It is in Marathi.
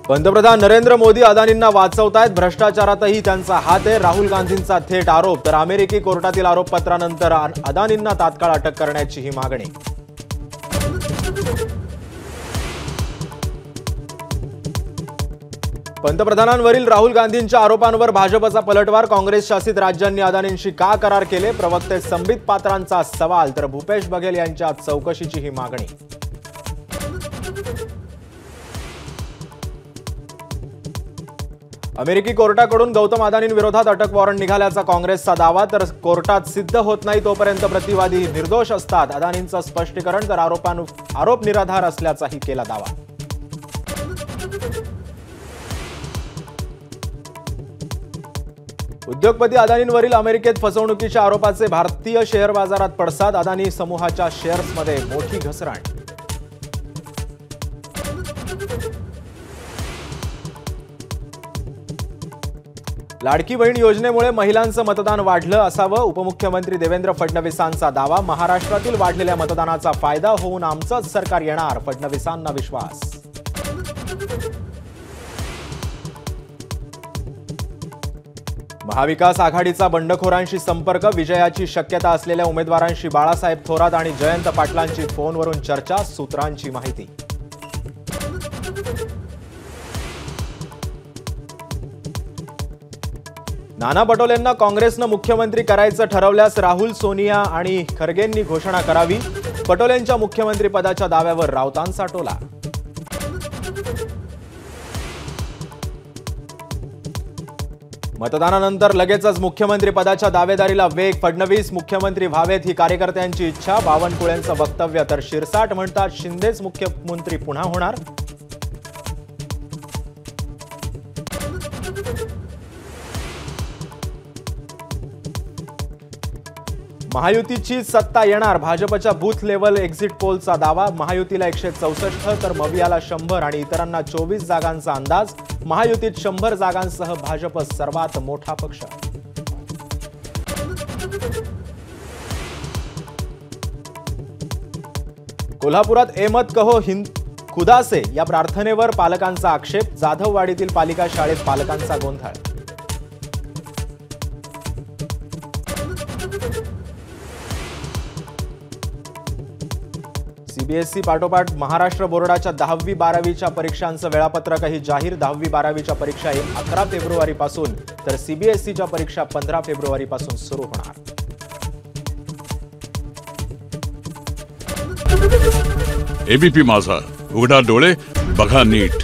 पंतप्रधान नरेंद्र मोदी अदानींना वाचवतायत। भ्रष्टाचारातही त्यांचा हात आहे। राहुल गांधींचा थेट आरोप। तर अमेरिकी कोर्टातील आरोपपत्रानंतर अदानींना तात्काळ अटक करण्याची ही मागणी। पंतप्रधानांवरील राहुल गांधींच्या आरोपांवर भाजपचा पलटवार। काँग्रेस शासित राज्यांनी अदानींशी का करार केले? प्रवक्ते संबित पात्रांचा सवाल। तर भूपेश बघेल यांच्या चौकशीची ही मागणी। अमेरिकी कोर्टाकडून गौतम अदानींविरोधात अटक वॉरंट निघाल्याचा काँग्रेसचा दावा। तर कोर्टात सिद्ध होत नाही तोपर्यंत प्रतिवादी निर्दोष असतात। अदानींचं स्पष्टीकरण। तर आरोप निराधार असल्याचाही केला दावा। उद्योगपती अदानींवरील अमेरिकेत फसवणुकीच्या आरोपाचे भारतीय शेअर बाजारात पडसाद। अदानी समूहाच्या शेअर्समध्ये मोठी घसरण। लाडकी बहीण योजनेमुळे महिलांचं मतदान वाढलं असावं। उपमुख्यमंत्री देवेंद्र फडणवीसांचा दावा। महाराष्ट्रातील वाढलेल्या मतदानाचा फायदा होऊन आमचंच सरकार येणार, फडणवीसांना विश्वास। महाविकास आघाडीचा बंडखोरांशी संपर्क। विजयाची शक्यता असलेल्या उमेदवारांशी बाळासाहेब थोरात आणि जयंत पाटलांची फोनवरून चर्चा। सूत्रांची माहिती। नाना पटोलेंना काँग्रेसनं मुख्यमंत्री करायचं ठरवल्यास राहुल, सोनिया आणि खरगेंनी घोषणा करावी। पटोलेंच्या मुख्यमंत्री पदाच्या दाव्यावर राऊतांचा टोला। मतदानानंतर लगेचच मुख्यमंत्री पदाच्या दावेदारीला वेग। फडणवीस मुख्यमंत्री व्हावेत ही कार्यकर्त्यांची इच्छा। बावनकुळेंचं वक्तव्य। तर शिरसाट म्हणतात शिंदेच मुख्यमंत्री पुन्हा होणार। महायुतीची सत्ता येणार। भाजपच्या बूथ लेव्हल एक्झिट पोलचा दावा। महायुतीला 164 तर मवियाला 100 आणि इतरांना 24 जागांचा अंदाज। महायुतीत 100 जागांसह भाजप सर्वात मोठा पक्ष। कोल्हापुरात ए मत कहो खुदा से या प्रार्थनेवर पालकांचा आक्षेप। जाधववाडीतील पालिका शाळेत पालकांचा गोंधळ। सीबीएसई पाठोपाठ महाराष्ट्र बोर्डाच्या 10वी 12वीच्या परीक्षांचं वेळापत्रकही जाहीर। 10वी 12वीच्या परीक्षा 11 फेब्रुवारीपासून तर सीबीएसईच्या परीक्षा 15 फेब्रुवारीपासून सुरू होणार। एबीपी माझा, उघडा डोळे बघा नीट।